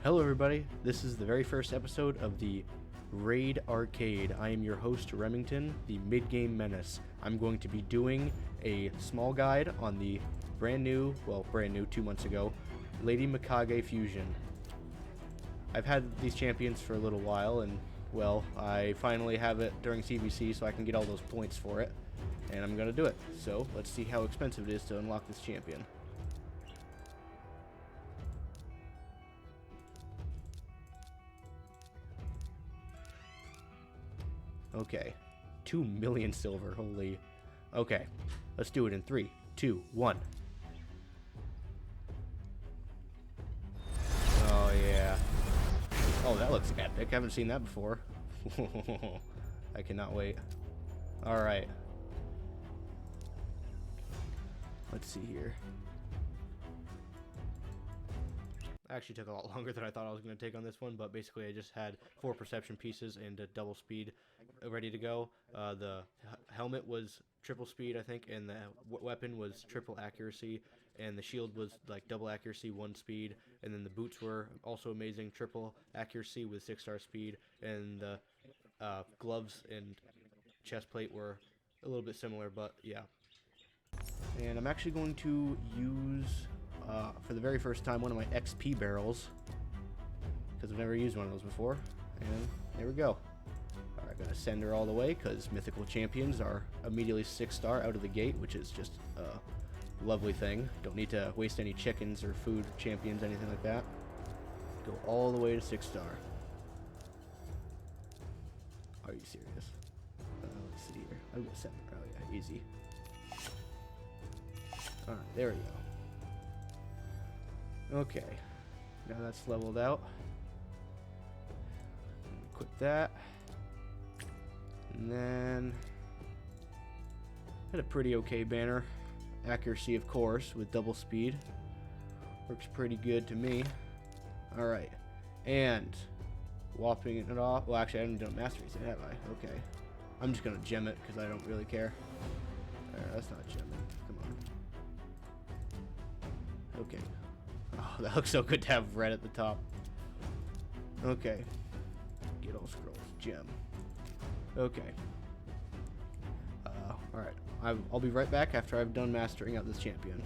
Hello everybody, this is the very first episode of the Raid Arcade. I am your host Remington, the mid-game menace. I'm going to be doing a small guide on the brand new 2 months ago, Lady Mikage fusion. I've had these champions for a little while and, well, I finally have it during CBC so I can get all those points for it. And I'm going to do it. So, let's see how expensive it is to unlock this champion. Okay, 2 million silver, holy. Okay, let's do it in 3, 2, 1. Oh yeah. Oh, that looks epic. I haven't seen that before. I cannot wait. Alright. Let's see here. Actually took a lot longer than I thought I was going to take on this one, but basically I just had 4 perception pieces and a double speed ready to go. The helmet was triple speed, I think, and the weapon was triple accuracy, and the shield was like double accuracy, 1 speed, and then the boots were also amazing, triple accuracy with 6-star speed, and the gloves and chest plate were a little bit similar, but yeah. And I'm actually going to use, for the very first time, one of my XP barrels, because I've never used one of those before, and there we go. Alright, gonna send her all the way, because mythical champions are immediately 6-star out of the gate, which is just a lovely thing. Don't need to waste any chickens or food champions, anything like that. Go all the way to 6-star. Are you serious? Let's see here. I'll go 7. Oh yeah, easy. Alright, there we go. Okay, now that's leveled out. Quit that. And then had a pretty okay banner. Accuracy, of course, with double speed. Works pretty good to me. Alright, and whopping it off. Well, actually, I haven't done masteries yet, have I? Okay. I'm just gonna gem it because I don't really care. That's not gemming. Come on. Okay. Oh, that looks so good to have red at the top. Okay. Get all scrolls. Gem. Okay. Alright. I'll be right back after I've done mastering out this champion.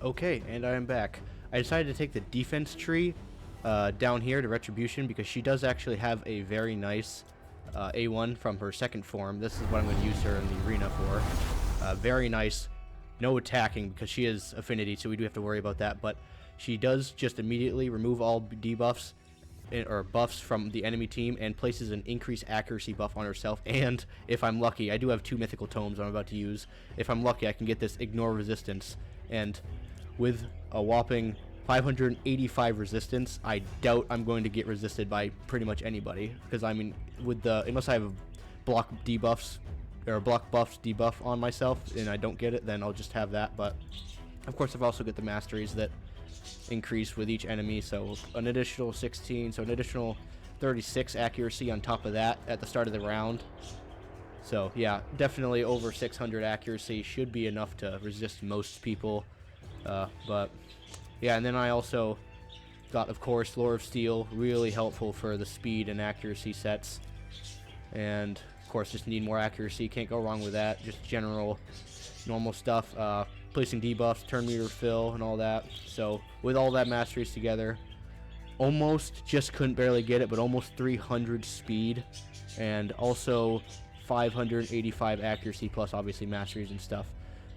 Okay, and I am back. I decided to take the defense tree down here to Retribution because she does actually have a very nice A1 from her second form. This is what I'm going to use her in the arena for. Very nice. No attacking because she is affinity, so we do have to worry about that, but she does just immediately remove all debuffs or buffs from the enemy team and places an increased accuracy buff on herself. And if I'm lucky, I do have 2 mythical tomes I'm about to use. If I'm lucky, I can get this ignore resistance, and with a whopping 585 resistance, I doubt I'm going to get resisted by pretty much anybody, because I mean, with the unless I have block debuffs or block buffs debuff on myself and I don't get it, then I'll just have that. But of course I've also got the masteries that increase with each enemy, so an additional 16, so an additional 36 accuracy on top of that at the start of the round. So yeah, definitely over 600 accuracy should be enough to resist most people. But yeah, and then I also got, of course, Lore of Steel, really helpful for the speed and accuracy sets. And of course, just need more accuracy. Can't go wrong with that. Just general, normal stuff. Placing debuffs, turn meter fill, and all that. So with all that masteries together, almost just couldn't barely get it, but almost 300 speed, and also 585 accuracy plus obviously masteries and stuff.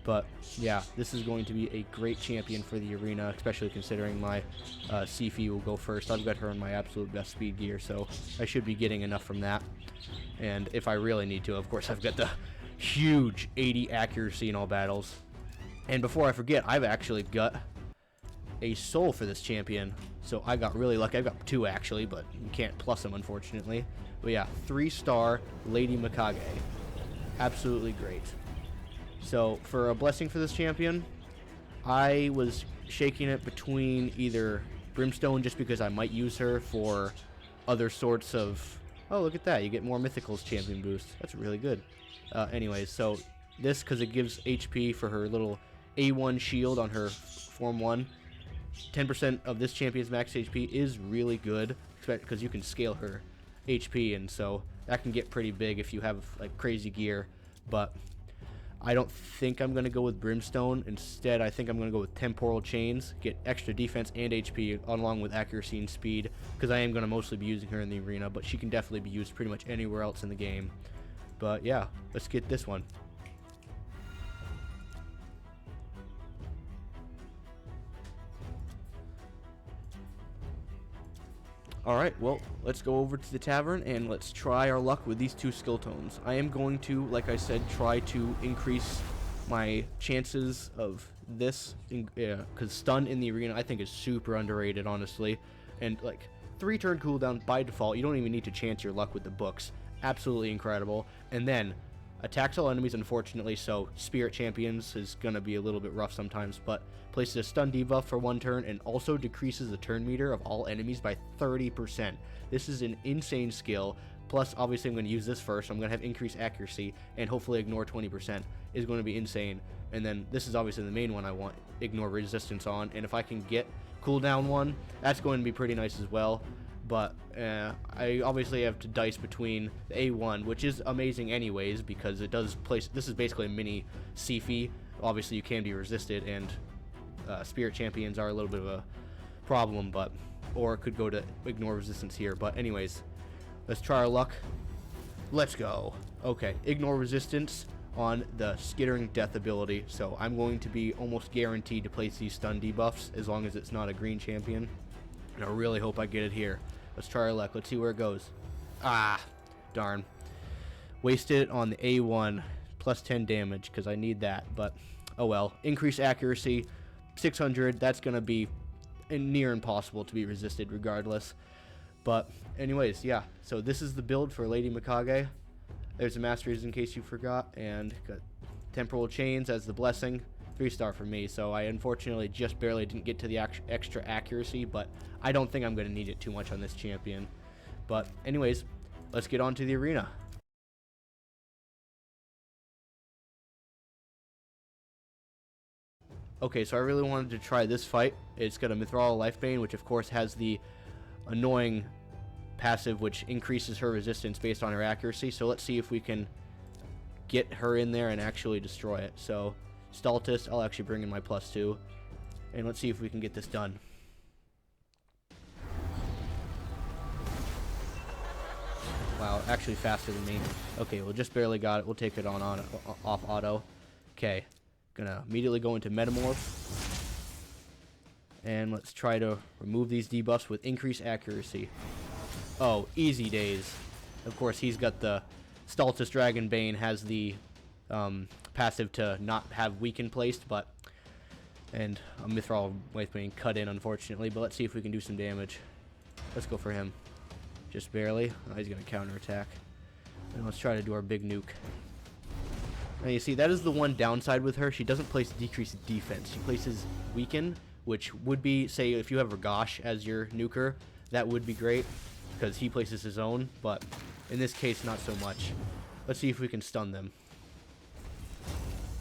But yeah, this is going to be a great champion for the arena, especially considering my Sifi will go first. I've got her in my absolute best speed gear, so I should be getting enough from that. And if I really need to, of course, I've got the huge 80 accuracy in all battles. And before I forget, I've actually got a soul for this champion, so I got really lucky. I've got 2 actually, but you can't plus them unfortunately. But yeah, 3-star Lady Mikage. Absolutely great. So for a blessing for this champion, I was shaking it between either Brimstone, just because I might use her for other sorts of... Oh, look at that. You get more Mythicals champion boost. That's really good. Anyways, so this, because it gives HP for her little A1 shield on her Form 1, 10% of this champion's max HP is really good, because you can scale her HP, and so that can get pretty big if you have like crazy gear. But I don't think I'm going to go with Brimstone. Instead, I think I'm going to go with Temporal Chains, get extra defense and HP along with accuracy and speed, because I am going to mostly be using her in the arena, but she can definitely be used pretty much anywhere else in the game. But yeah, let's get this one. Alright, well, let's go over to the tavern and let's try our luck with these two skill tones. I am going to, like I said, try to increase my chances of this, because stun in the arena I think is super underrated, honestly. And like 3-turn cooldown by default, you don't even need to chance your luck with the books. Absolutely incredible. And then attacks all enemies, unfortunately, so Spirit Champions is going to be a little bit rough sometimes, but places a stun debuff for 1 turn and also decreases the turn meter of all enemies by 30%. This is an insane skill. Plus, obviously, I'm going to use this first. I'm going to have increased accuracy and hopefully ignore 20% is going to be insane. And then this is obviously the main one I want ignore resistance on. And if I can get cooldown 1, that's going to be pretty nice as well. But I obviously have to dice between the A1, which is amazing anyways, because it does place. This is basically a mini Sifi. Obviously, you can be resisted, and Spirit Champions are a little bit of a problem, but or it could go to ignore resistance here. But anyways, let's try our luck. Let's go. Okay, ignore resistance on the Skittering Death ability, so I'm going to be almost guaranteed to place these stun debuffs as long as it's not a green champion, and I really hope I get it here. Let's try our luck. Let's see where it goes. Ah, darn. Wasted it on the A1, plus 10 damage, because I need that, but oh well. Increased accuracy, 600, that's going to be near impossible to be resisted regardless. But anyways, yeah, so this is the build for Lady Mikage. There's the masteries in case you forgot, and got Temporal Chains as the blessing. 3-star for me, so I unfortunately just barely didn't get to the extra accuracy, but I don't think I'm going to need it too much on this champion. But anyways, let's get on to the arena. Okay, so I really wanted to try this fight. It's got a Mithril Lifebane, which of course has the annoying passive which increases her resistance based on her accuracy. So let's see if we can get her in there and actually destroy it. So Stultus, I'll actually bring in my +2, and let's see if we can get this done. Wow, actually faster than me. Okay, well, just barely got it. We'll take it on off auto. Okay, gonna immediately go into Metamorph, and let's try to remove these debuffs with increased accuracy. Oh, easy days. Of course, he's got the Stultus Dragonbane has the passive to not have weaken placed, but and a Mithril Lifebane cut in, unfortunately. But let's see if we can do some damage. Let's go for him. Just barely. Oh, he's gonna counterattack. And let's try to do our big nuke. Now you see, that is the one downside with her. She doesn't place decreased defense. She places weaken, which would be, say, if you have Ragash as your nuker, that would be great because he places his own. But in this case, not so much. Let's see if we can stun them.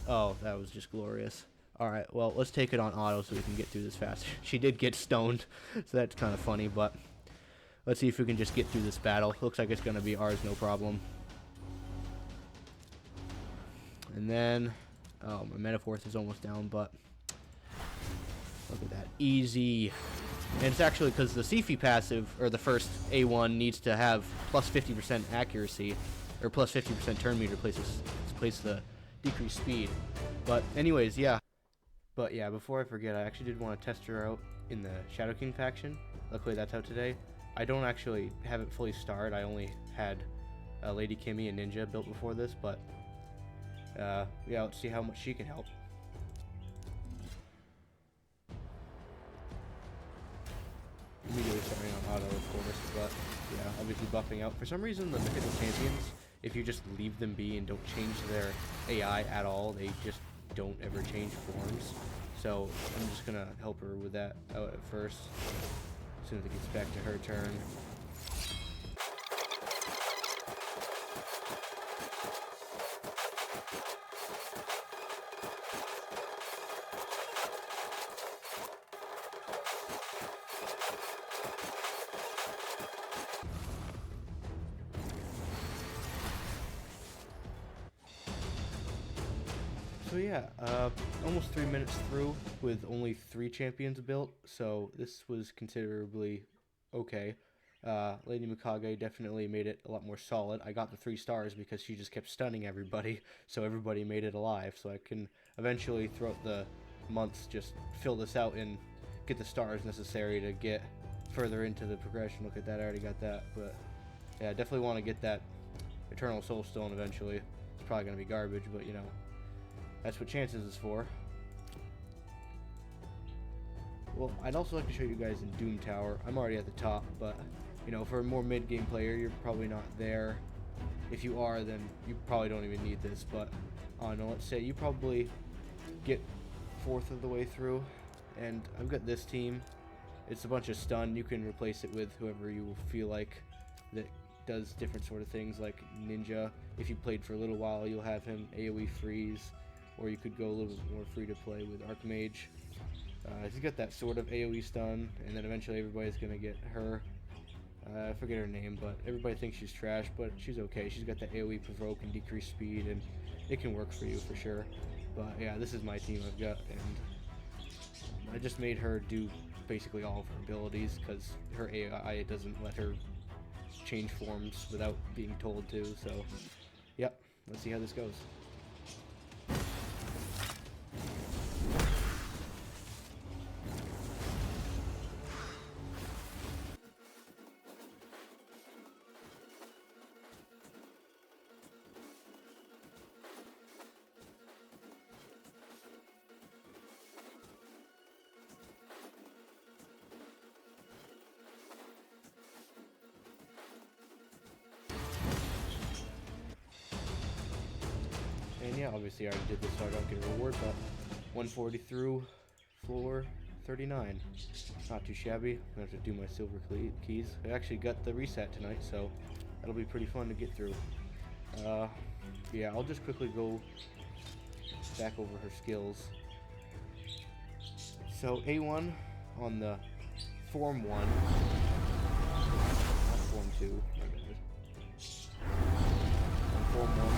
Oh, that was just glorious. Alright, well, let's take it on auto so we can get through this faster. She did get stoned, so that's kind of funny, but let's see if we can just get through this battle. Looks like it's going to be ours, no problem. And then, oh, my Metaphorth is almost down, but look at that. Easy. And it's actually because the Sifi passive, or the first A1, needs to have plus 50% accuracy, or plus 50% turn meter to place the decreased speed. But anyways, yeah. But yeah, before I forget, I actually did want to test her out in the Shadow King faction. Luckily, that's out today. I don't actually have it fully starred. I only had Lady Kimmy and Ninja built before this, but yeah, let's see how much she can help. Immediately starting on auto, of course, but yeah, obviously buffing out. For some reason, the mythical champions, if you just leave them be and don't change their AI at all, they just don't ever change forms. So I'm just gonna help her with that out at first, as soon as it gets back to her turn. So yeah, almost 3 minutes through with only 3 champions built, so this was considerably okay. Lady Mikage definitely made it a lot more solid. I got the 3 stars because she just kept stunning everybody, so everybody made it alive. So I can eventually, throughout the months, just fill this out and get the stars necessary to get further into the progression. Look at that, I already got that. But yeah, I definitely want to get that Eternal Soul Stone eventually. It's probably going to be garbage, but you know, that's what Chances is for. Well, I'd also like to show you guys in Doom Tower. I'm already at the top, but you know, for a more mid-game player, you're probably not there. If you are, then you probably don't even need this, but I don't know, let's say you probably get 4th of the way through, and I've got this team. It's a bunch of stun. You can replace it with whoever you feel like that does different sort of things, like Ninja. If you played for a little while, you'll have him AoE freeze, or you could go a little bit more free to play with Archmage. He's got that sort of AoE stun, and then eventually everybody's gonna get her. I forget her name, but everybody thinks she's trash, but she's okay. She's got the AoE provoke and decrease speed, and it can work for you for sure. But yeah, this is my team I've got, and I just made her do basically all of her abilities because her AI doesn't let her change forms without being told to. So, yep, let's see how this goes. And yeah, obviously I already did this so I don't get a reward, but 140 through floor 39. Not too shabby. I have to do my silver keys. I actually got the reset tonight, so that'll be pretty fun to get through. Yeah, I'll just quickly go back over her skills. So A1 on the Form 1, not Form 2, my bad. On Form 1,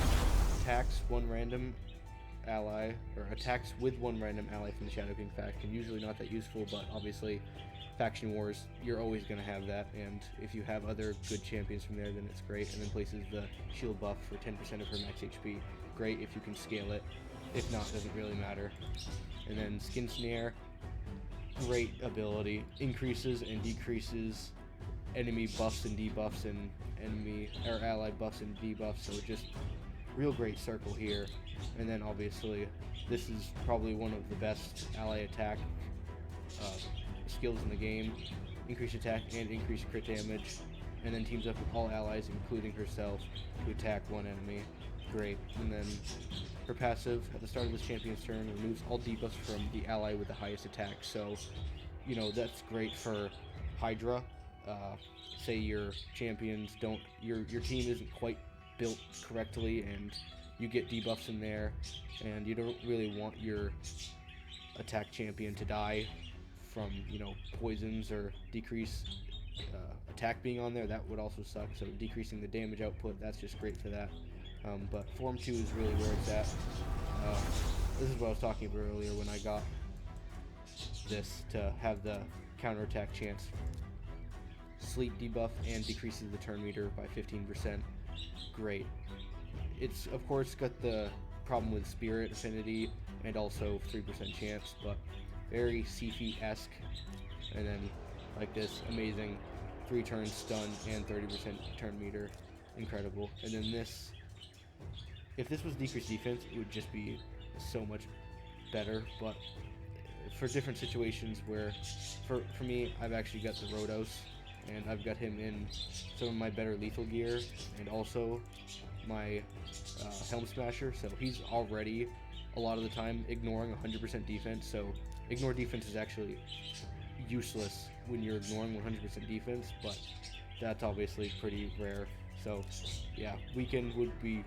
attacks one random ally, or attacks with one random ally from the Shadow King faction. Usually not that useful, but obviously faction wars, you're always going to have that, and if you have other good champions from there, then it's great. And then places the shield buff for 10% of her max HP. Great if you can scale it. If not, doesn't really matter. And then Skin Snare, great ability. Increases and decreases enemy buffs and debuffs and enemy or ally buffs and debuffs, so just real great circle here. And then obviously this is probably one of the best ally attack skills in the game. Increase attack and increase crit damage, and then teams up with all allies including herself to attack one enemy. Great. And then her passive at the start of this champion's turn removes all debuffs from the ally with the highest attack. So you know, that's great for Hydra. Say your champions don't, your team isn't quite built correctly, and you get debuffs in there, and you don't really want your attack champion to die from, you know, poisons or decrease attack being on there. That would also suck. So decreasing the damage output, that's just great for that. But Form 2 is really where it's at. This is what I was talking about earlier when I got this to have the counterattack chance. Sleep debuff and decreases the turn meter by 15%. Great. It's of course got the problem with spirit affinity and also 3% chance, but very Sifi-esque. And then like this, amazing 3 turn stun and 30% turn meter. Incredible. And then this, if this was decreased defense, it would just be so much better, but for different situations where, for me, I've actually got the Rhodos, and I've got him in some of my better lethal gear, and also my Helm Smasher, so he's already, a lot of the time, ignoring 100% defense, so ignore defense is actually useless when you're ignoring 100% defense, but that's obviously pretty rare. So yeah, Weekend would be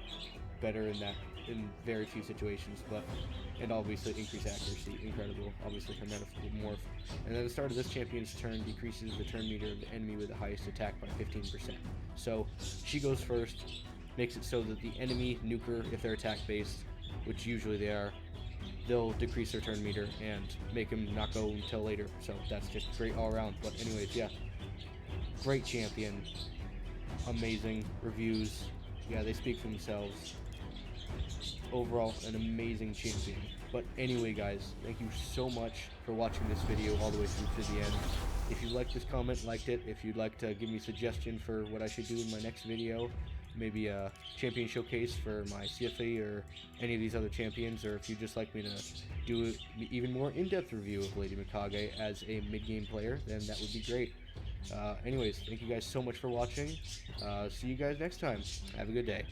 better in that, in very few situations, but, and obviously increase accuracy, incredible, obviously her Metamorph. And then the start of this champion's turn decreases the turn meter of the enemy with the highest attack by 15%. So she goes first, makes it so that the enemy nuker, if they're attack based, which usually they are, they'll decrease their turn meter and make him not go until later. So that's just great all around. But anyways, yeah, great champion, amazing reviews. Yeah, they speak for themselves. Overall, an amazing champion. But anyway, guys, thank you so much for watching this video all the way through to the end. If you liked this comment, liked it, if you'd like to give me a suggestion for what I should do in my next video, maybe a champion showcase for my CFA or any of these other champions, or if you'd just like me to do an even more in-depth review of Lady Mikage as a mid-game player, then that would be great. Anyways, thank you guys so much for watching. See you guys next time. Have a good day.